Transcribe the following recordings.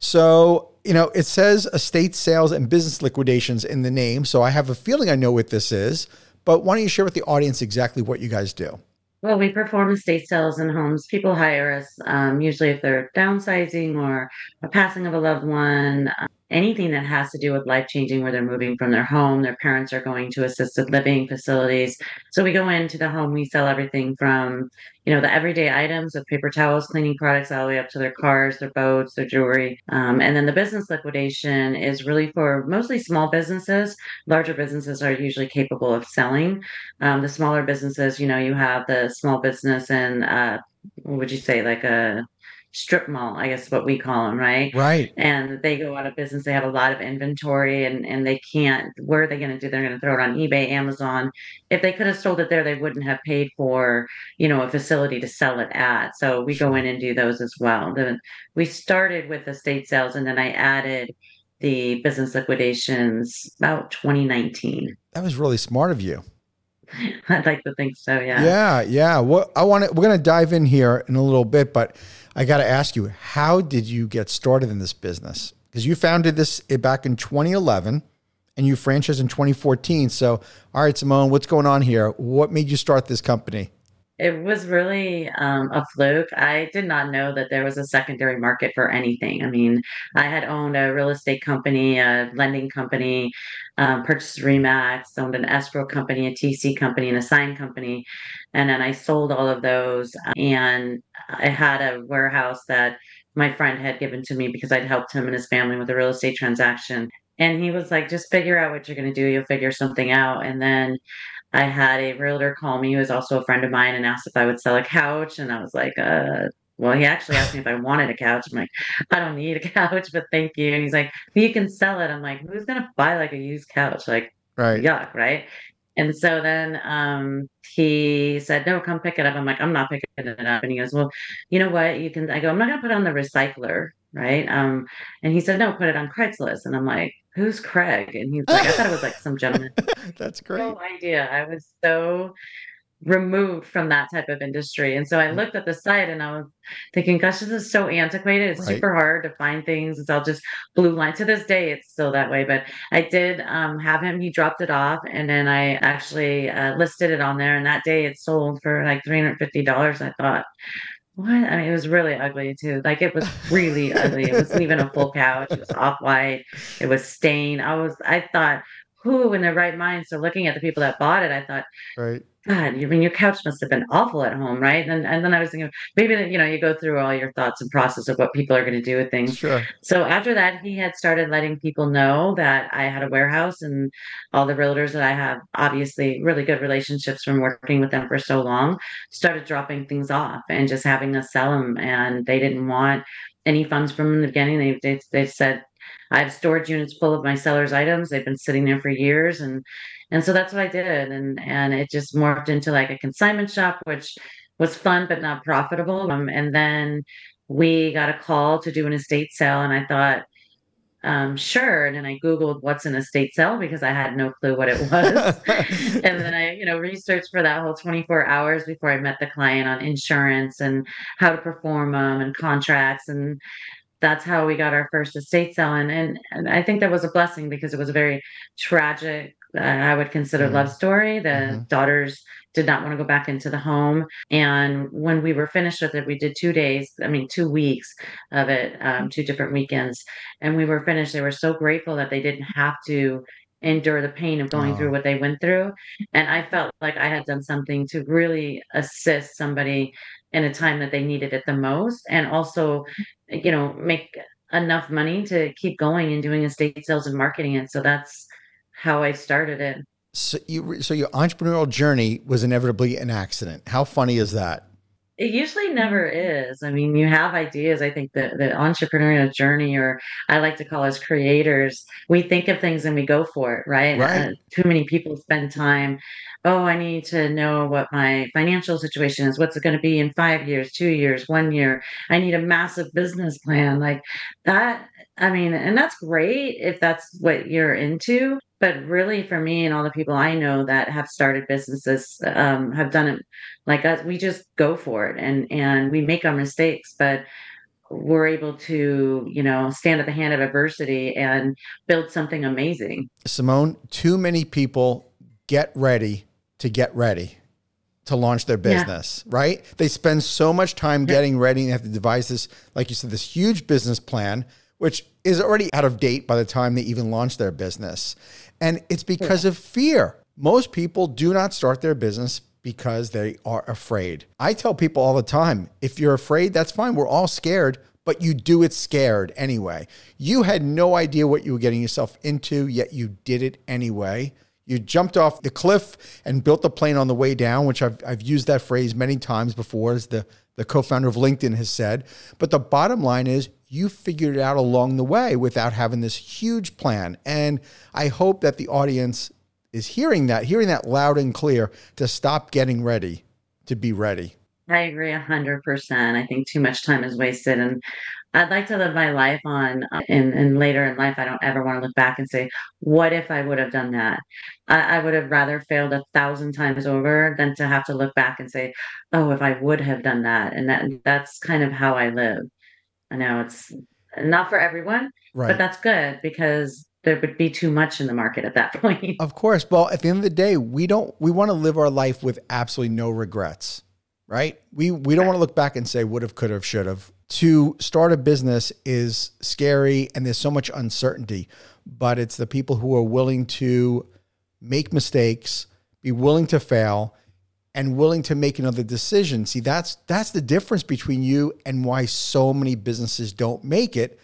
So, it says estate sales and business liquidations in the name. So I have a feeling I know what this is, but why don't you share with the audience exactly what you guys do? Well, we perform estate sales in homes. People hire us, usually if they're downsizing or a passing of a loved one, anything that has to do with life changing, where they're moving from their home, their parents are going to assisted living facilities. So we go into the home, we sell everything from, the everyday items of paper towels, cleaning products, all the way up to their cars, their boats, their jewelry. And then the business liquidation is really for mostly small businesses. Larger businesses are usually capable of selling. The smaller businesses, you have the small business and what would you say, like a strip mall, I guess what we call them, right? Right. And they go out of business. They have a lot of inventory and they can't, what are they going to do? They're going to throw it on eBay, Amazon. If they could have sold it there, they wouldn't have paid for, a facility to sell it at. So we go in Sure. and do those as well. We started with estate sales and then I added the business liquidations about 2019. That was really smart of you. I'd like to think so, yeah. Yeah, yeah. We're going to dive in here in a little bit, but I got to ask you, how did you get started in this business? Because you founded this back in 2011 and you franchised in 2014. So, all right, Simone, what's going on here? What made you start this company? It was really a fluke. I did not know that there was a secondary market for anything. I mean, I had owned a real estate company, a lending company, purchased Remax, owned an escrow company, a TC company, and a sign company. And then I sold all of those. And I had a warehouse that my friend had given to me because I'd helped him and his family with a real estate transaction. And he was like, just figure out what you're going to do. You'll figure something out. And then I had a realtor call me who was also a friend of mine and asked if I would sell a couch. And I was like, well, he actually asked me if I wanted a couch. I'm like, I don't need a couch, but thank you. And he's like, well, you can sell it. I'm like, who's going to buy like a used couch? Like, Right. yuck, right? And so then he said, no, come pick it up. I'm like, I'm not picking it up. And he goes, well, you know what? You can, I go, I'm not going to put it on the recycler. Right. And he said, no, put it on Craigslist. And I'm like, who's Craig? And he's like, I thought it was like some gentleman. That's No great. idea. I was so removed from that type of industry. And so I looked at the site and I was thinking, gosh, this is so antiquated. It's Right. super hard to find things. It's all just blue line. To this day, it's still that way. But I did have him, he dropped it off. And then I actually listed it on there. And that day it sold for like $350. I thought, what? I mean, it was really ugly too. Like it was really ugly. It wasn't even a full couch. It was off white. It was stained. I thought, who in their right mind? So looking at the people that bought it, I thought, Right. God, you mean your couch must have been awful at home, right? And then I was thinking maybe that, you go through all your thoughts and process of what people are going to do with things. Sure. So after that, he had started letting people know that I had a warehouse and all the realtors that I have obviously really good relationships from working with them for so long started dropping things off and just having us sell them. And they didn't want any funds from the beginning. They said, I have storage units full of my sellers' items. They've been sitting there for years, and so that's what I did, and it just morphed into like a consignment shop, which was fun but not profitable. And then we got a call to do an estate sale, and I thought, sure. And then I Googled what's an estate sale because I had no clue what it was. And then I, researched for that whole 24 hours before I met the client on insurance and how to perform them and contracts. And that's how we got our first estate sale. And I think that was a blessing because it was a very tragic, I would consider, love Mm, story. The mhm. daughters did not want to go back into the home. And when we were finished with it, we did 2 days, I mean, 2 weeks of it, 2 different weekends. And we were finished. They were so grateful that they didn't have to endure the pain of going through Oh, what they went through. And I felt like I had done something to really assist somebody in a time that they needed it the most. And also, make enough money to keep going and doing estate sales and marketing it. So that's how I started it. so your entrepreneurial journey was inevitably an accident. How funny is that? It usually never is. I mean, you have ideas. I think the entrepreneurial journey, or I like to call us creators, we think of things and we go for it, right? Right. Too many people spend time, oh, I need to know what my financial situation is. What's it going to be in 5 years, 2 years, 1 year? I need a massive business plan like that. I mean, and that's great if that's what you're into. But really, for me and all the people I know that have started businesses, have done it like us, we just go for it and we make our mistakes, but we're able to, stand at the hand of adversity and build something amazing. Simone, too many people get ready to launch their Yeah. business, right? They spend so much time Yeah. getting ready and they have to devise this, like you said, this huge business plan, which is already out of date by the time they even launch their business. And it's because of fear. Most people do not start their business because they are afraid. I tell people all the time, if you're afraid, that's fine. We're all scared, but you do it scared anyway. You had no idea what you were getting yourself into, yet you did it anyway. You jumped off the cliff and built the plane on the way down, which I've used that phrase many times before, as the co-founder of LinkedIn has said. But the bottom line is you figured it out along the way without having this huge plan. And I hope that the audience is hearing that loud and clear, to stop getting ready, to be ready. I agree 100%. I think too much time is wasted, and I'd like to live my life on, and later in life, I don't ever want to look back and say, what if I would have done that? I would have rather failed 1,000 times over than to have to look back and say, oh, if I would have done that. And that's kind of how I live. I know it's not for everyone, but Right. that's good because there would be too much in the market at that point. Of course. Well, at the end of the day, we want to live our life with absolutely no regrets, right? We don't want to look back and say would have, could have, should have. To start a business is scary and there's so much uncertainty, but it's the people who are willing to make mistakes, be willing to fail, and willing to make another decision. See, that's the difference between you and why so many businesses don't make it,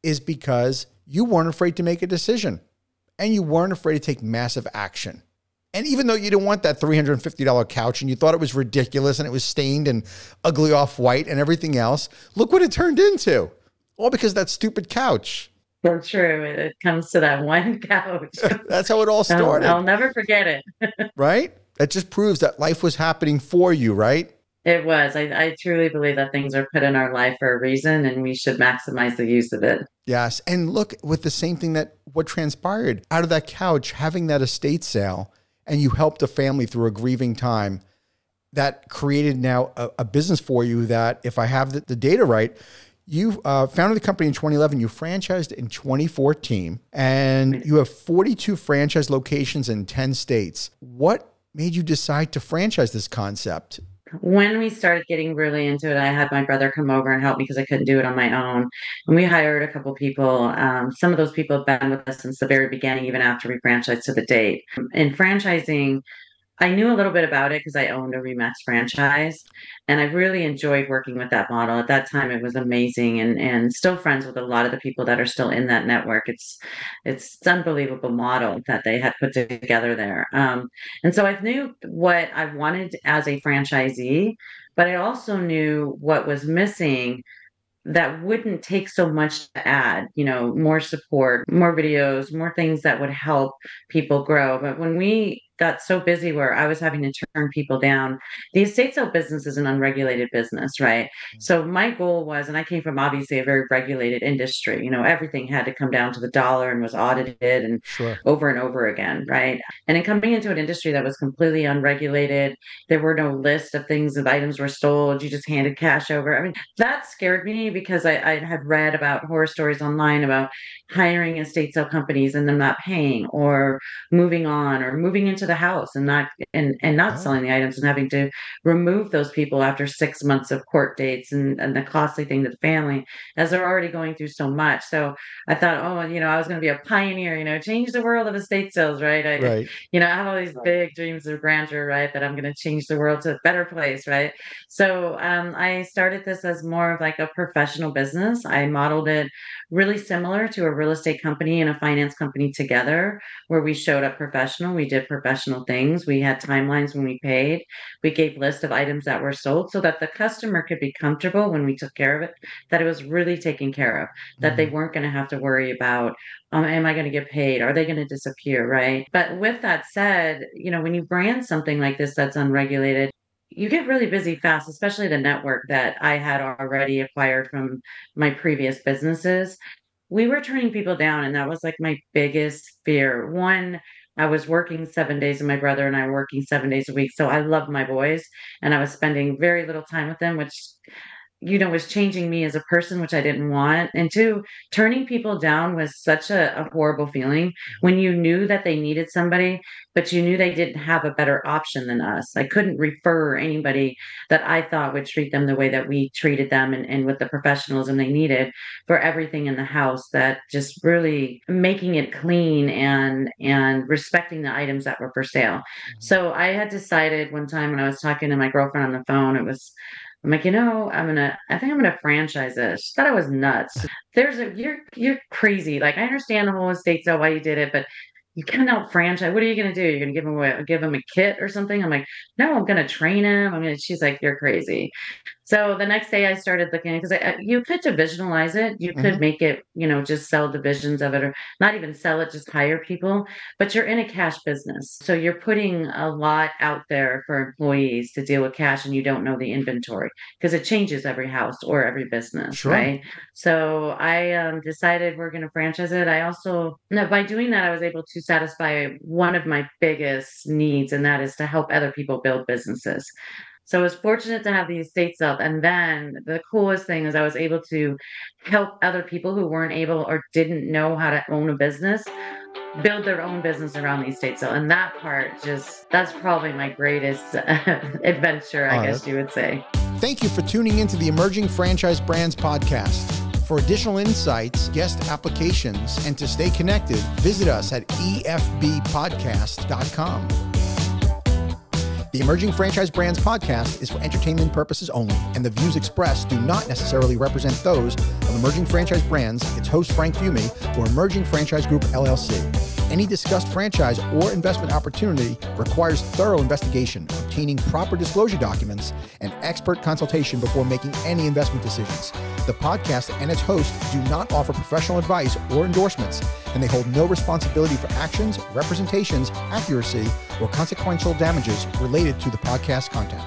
is because you weren't afraid to make a decision and you weren't afraid to take massive action. And even though you didn't want that $350 couch and you thought it was ridiculous and it was stained and ugly off-white and everything else, look what it turned into. All because of that stupid couch. So true. It comes to that one couch. That's how it all I'll started, never forget it. right? That just proves that life was happening for you, right? It was. I truly believe that things are put in our life for a reason and we should maximize the use of it. Yes. And look, with the same thing, that what transpired out of that couch, having that estate sale, and you helped a family through a grieving time, that created now a business for you that, if I have the data right, you founded the company in 2011, you franchised in 2014, and you have 42 franchise locations in 10 states. What made you decide to franchise this concept? When we started getting really into it, I had my brother come over and help me because I couldn't do it on my own. And we hired a couple people. Some of those people have been with us since the very beginning, even after we franchised to the date. In franchising, I knew a little bit about it because I owned a Remax franchise, and I really enjoyed working with that model. At that time, it was amazing, and still friends with a lot of the people that are still in that network. It's unbelievable model that they had put together there. And so I knew what I wanted as a franchisee, but I also knew what was missing that wouldn't take so much to add, more support, more videos, more things that would help people grow. But when we got so busy where I was having to turn people down, the estate sale business is an unregulated business, right? So my goal was, and I came from obviously a very regulated industry, everything had to come down to the dollar and was audited Sure. and over again, right? And in coming into an industry that was completely unregulated, there were no lists of things of items were sold. You just handed cash over. I mean, that scared me because I had read about horror stories online about hiring estate sale companies and them not paying or moving on or moving into the house and not Oh, selling the items and having to remove those people after 6 months of court dates and the costly thing to the family as they're already going through so much. So I thought, oh, I was going to be a pioneer, change the world of estate sales, right? right. I have all these big dreams of grandeur, right? That I'm going to change the world to a better place, right? So I started this as more of like a professional business. I modeled it really similar to a real estate company and a finance company together, where we showed up professional. We did professional things. We had timelines when we paid. We gave lists of items that were sold so that the customer could be comfortable when we took care of it, that it was really taken care of, that they Mhm. weren't going to have to worry about, am I going to get paid? Are they going to disappear? Right. But with that said, when you brand something like this that's unregulated, you get really busy fast, especially the network that I had already acquired from my previous businesses. We were turning people down, and that was like my biggest fear. One, I was working 7 days, and my brother and I were working 7 days a week. So I loved my boys, and I was spending very little time with them, which was changing me as a person, which I didn't want. And two, turning people down was such a horrible feeling when you knew that they needed somebody, but you knew they didn't have a better option than us. I couldn't refer anybody that I thought would treat them the way that we treated them and with the professionalism they needed for everything in the house, that just really making it clean and respecting the items that were for sale. So I had decided one time when I was talking to my girlfriend on the phone, I'm like, I think I'm gonna franchise this. She thought I was nuts. You're crazy. Like, I understand the whole estate sale, why you did it, but you cannot franchise. What are you gonna do? You're gonna give him a kit or something? I'm like, no, I'm gonna train him. She's like, you're crazy. So the next day I started looking, because you could divisionalize it. You Mm-hmm. could make it, just sell divisions of it, or not even sell it, just hire people. But you're in a cash business. So you're putting a lot out there for employees to deal with cash, and you don't know the inventory because it changes every house or every business, Sure. right? So I decided we're going to franchise it. I also, no, by doing that, I was able to satisfy one of my biggest needs, and that is to help other people build businesses. So I was fortunate to have the estate sale. And then the coolest thing is I was able to help other people who weren't able or didn't know how to own a business build their own business around the estate sale. And that part, that's probably my greatest adventure, I All right. guess you would say. Thank you for tuning into the Emerging Franchise Brands podcast. For additional insights, guest applications, and to stay connected, visit us at efbpodcast.com. The Emerging Franchise Brands podcast is for entertainment purposes only, and the views expressed do not necessarily represent those of Emerging Franchise Brands, its host Frank Fumey, or Emerging Franchise Group, LLC. Any discussed franchise or investment opportunity requires thorough investigation, obtaining proper disclosure documents, and expert consultation before making any investment decisions. The podcast and its host do not offer professional advice or endorsements, and they hold no responsibility for actions, representations, accuracy, or consequential damages related to the podcast content.